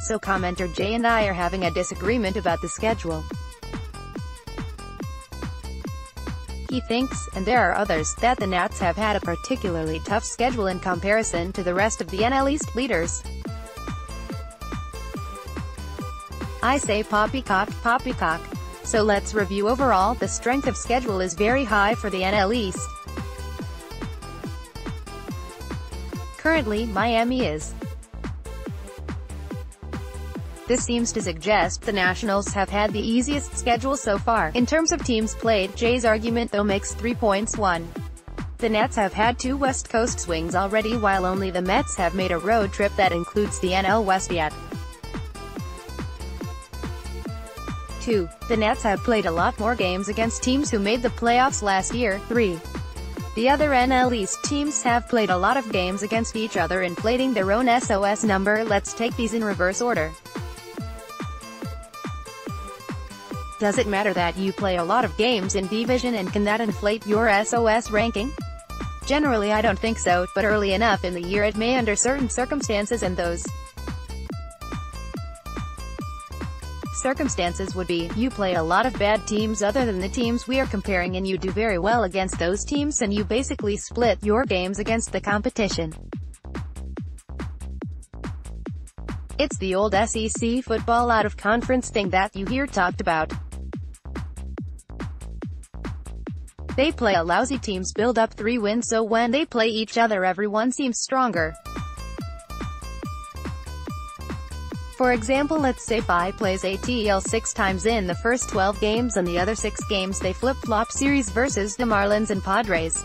So commenter Jay and I are having a disagreement about the schedule. He thinks, and there are others, that the Nats have had a particularly tough schedule in comparison to the rest of the NL East leaders. I say poppycock, poppycock. So let's review overall. The strength of schedule is very high for the NL East. Currently, Miami is. This seems to suggest the Nationals have had the easiest schedule so far. In terms of teams played, Jay's argument though makes 3 points. 1. The Nats have had 2 West Coast swings already, while only the Mets have made a road trip that includes the NL West yet. 2. The Nats have played a lot more games against teams who made the playoffs last year. 3. The other NL East teams have played a lot of games against each other, inflating their own SOS number. Let's take these in reverse order. Does it matter that you play a lot of games in division, and can that inflate your SOS ranking? Generally I don't think so, but early enough in the year it may under certain circumstances, and those circumstances would be, you play a lot of bad teams other than the teams we are comparing, and you do very well against those teams, and you basically split your games against the competition. It's the old SEC football out-of-conference thing that you hear talked about. They play a lousy teams build up 3 wins, so when they play each other everyone seems stronger. For example, let's say Phi plays ATL 6 times in the first 12 games, and the other 6 games they flip-flop series versus the Marlins and Padres.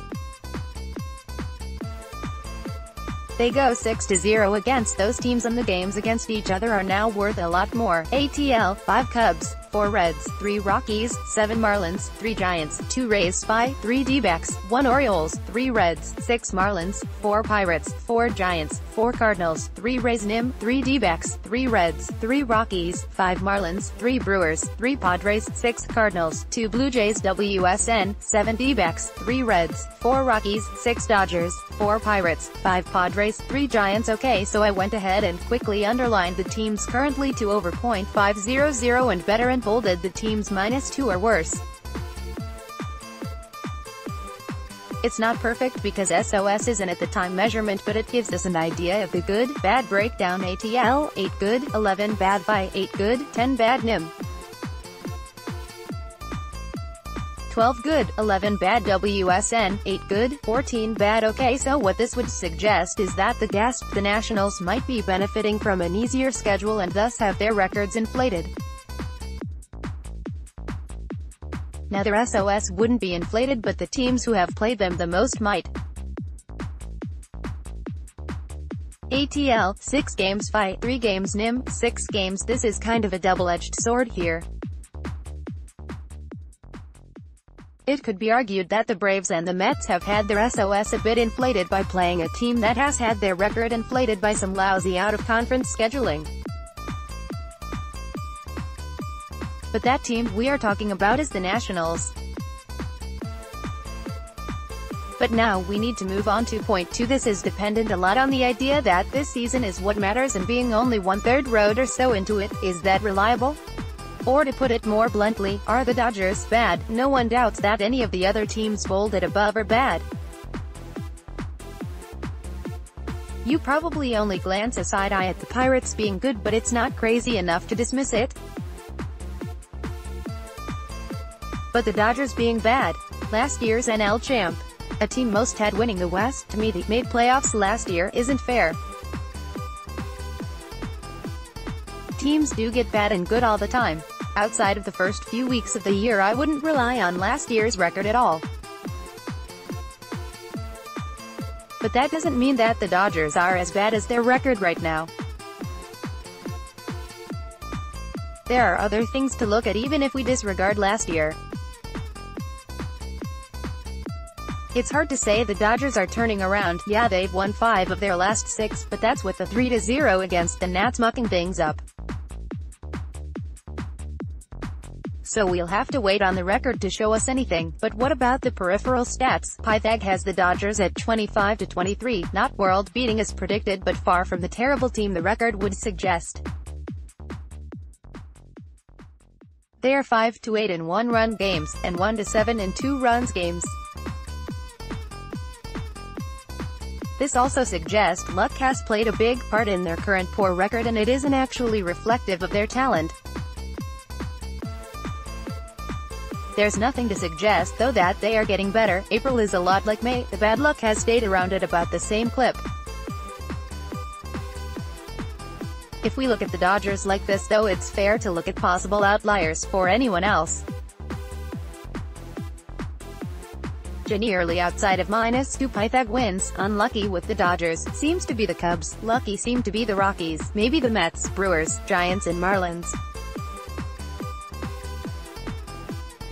They go 6-0 against those teams, and the games against each other are now worth a lot more. ATL, 5 Cubs, 4 Reds, 3 Rockies, 7 Marlins, 3 Giants, 2 Rays, 3 D-backs, 1 Orioles, 3 Reds, 6 Marlins, 4 Pirates, 4 Giants, 4 Cardinals, 3 Rays NIM, 3 D-backs, 3 Reds, 3 Rockies, 5 Marlins, 3 Brewers, 3 Padres, 6 Cardinals, 2 Blue Jays WSN, 7 D-backs, 3 Reds, 4 Rockies, 6 Dodgers, 4 Pirates, 5 Padres, 3 Giants. Okay, so I went ahead and quickly underlined the teams currently to over .500 and better, and bolded the teams -2 or worse. It's not perfect because SOS isn't at the time measurement, but it gives us an idea of the good, bad breakdown. ATL, 8 good, 11 bad. Phi, 8 good, 10 bad. NIM, 12 good, 11 bad. WSN, 8 good, 14 bad. Okay, so what this would suggest is that the Nationals might be benefiting from an easier schedule and thus have their records inflated. Now their SOS wouldn't be inflated, but the teams who have played them the most might. ATL, 6 games. Phi, 3 games. NIM, 6 games. This is kind of a double-edged sword here. It could be argued that the Braves and the Mets have had their SOS a bit inflated by playing a team that has had their record inflated by some lousy out-of-conference scheduling. But that team we are talking about is the Nationals. But now we need to move on to point 2. This is dependent a lot on the idea that this season is what matters, and being only 1/3 road or so into it, is that reliable? Or to put it more bluntly, are the Dodgers bad? No one doubts that any of the other teams bolded above are bad. You probably only glance a side eye at the Pirates being good, but it's not crazy enough to dismiss it. But the Dodgers being bad, last year's NL champ, a team most had winning the West, to me they made playoffs last year, isn't fair. Teams do get bad and good all the time. Outside of the first few weeks of the year I wouldn't rely on last year's record at all. But that doesn't mean that the Dodgers are as bad as their record right now. There are other things to look at even if we disregard last year. It's hard to say the Dodgers are turning around. Yeah, they've won 5 of their last 6, but that's with the 3-0 against the Nats mucking things up. So we'll have to wait on the record to show us anything. But what about the peripheral stats? POPPYCOCK has the Dodgers at 25-23, not world-beating as predicted, but far from the terrible team the record would suggest. They are 5-8 in one-run games, and 1-7 in two-runs games. This also suggests luck has played a big part in their current poor record, and it isn't actually reflective of their talent. There's nothing to suggest, though, that they are getting better. April is a lot like May. The bad luck has stayed around at about the same clip. If we look at the Dodgers like this, though, it's fair to look at possible outliers for anyone else. Nearly outside of -2 POPPYCOCK wins. Unlucky with the Dodgers seems to be the Cubs. Lucky seem to be the Rockies, maybe the Mets, Brewers, Giants and Marlins.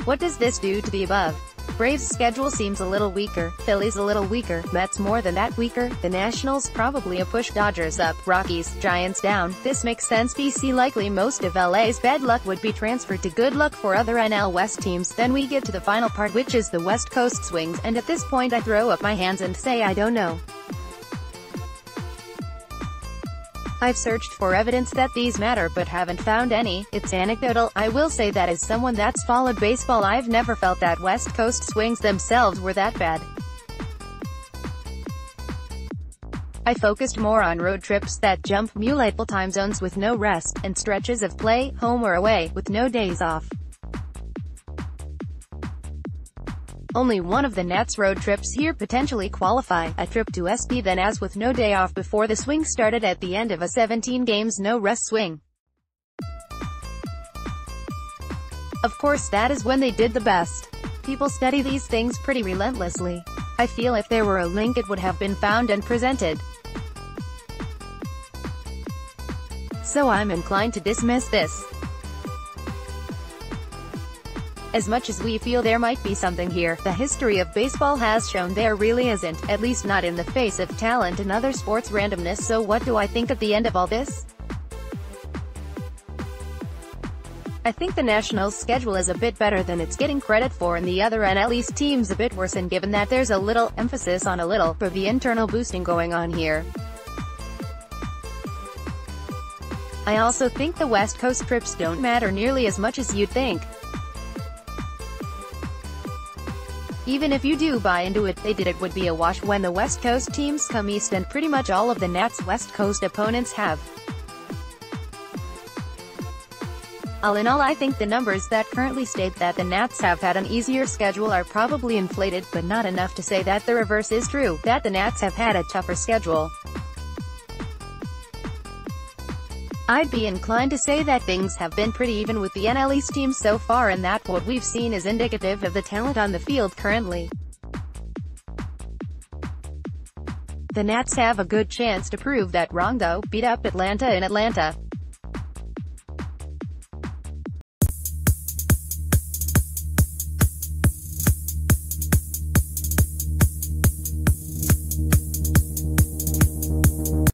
What does this do to the above? Braves' schedule seems a little weaker, Phillies a little weaker, Mets more than that weaker, the Nationals probably a push, Dodgers up, Rockies, Giants down. This makes sense. BC likely most of LA's bad luck would be transferred to good luck for other NL West teams. Then we get to the final part, which is the West Coast swings, and at this point I throw up my hands and say I don't know. I've searched for evidence that these matter but haven't found any. It's anecdotal. I will say that as someone that's followed baseball, I've never felt that West Coast swings themselves were that bad. I focused more on road trips that jump multiple time zones with no rest, and stretches of play, home or away, with no days off. Only one of the Nats' road trips here potentially qualify, a trip to SP, then as with no day off before the swing started at the end of a 17 games no rest swing. Of course that is when they did the best. People study these things pretty relentlessly. I feel if there were a link it would have been found and presented. So I'm inclined to dismiss this. As much as we feel there might be something here, the history of baseball has shown there really isn't, at least not in the face of talent and other sports randomness. So what do I think at the end of all this? I think the Nationals' schedule is a bit better than it's getting credit for, and the other NL East teams a bit worse, and given that there's a little emphasis on a little for the internal boosting going on here. I also think the West Coast trips don't matter nearly as much as you'd think. Even if you do buy into it, it would be a wash when the West Coast teams come east, and pretty much all of the Nats' West Coast opponents have. All in all, I think the numbers that currently state that the Nats have had an easier schedule are probably inflated, but not enough to say that the reverse is true, that the Nats have had a tougher schedule. I'd be inclined to say that things have been pretty even with the NL East teams so far, and that what we've seen is indicative of the talent on the field currently. The Nats have a good chance to prove that wrong, though. Beat up Atlanta in Atlanta.